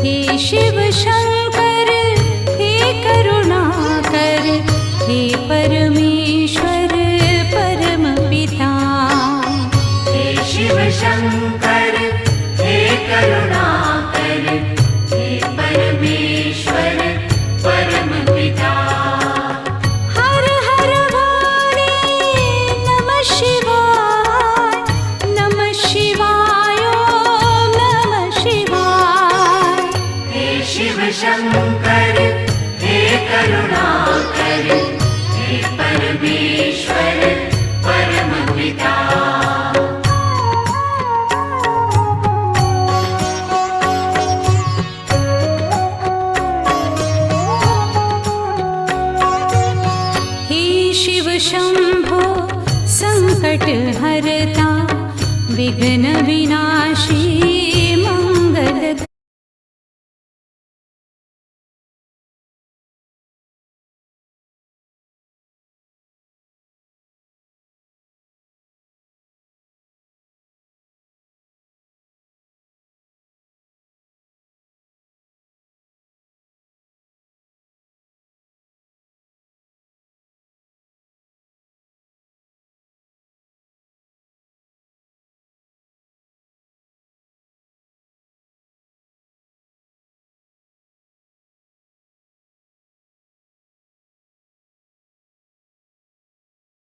हे शिव शंकर हे करुणाकर हे परमेश्वर परम पिता। हे शिव शंकर हे करुणाकर हे परमेश्वर परम पिता। हर हर वाणी नमः शिवाय नमः शिवाय ओम नमः शिवाय। हे शिव शंकर हे करुणाकर हे परमेश्वर परम पिता। शिव शंभो संकट हरता विघ्न विनाशी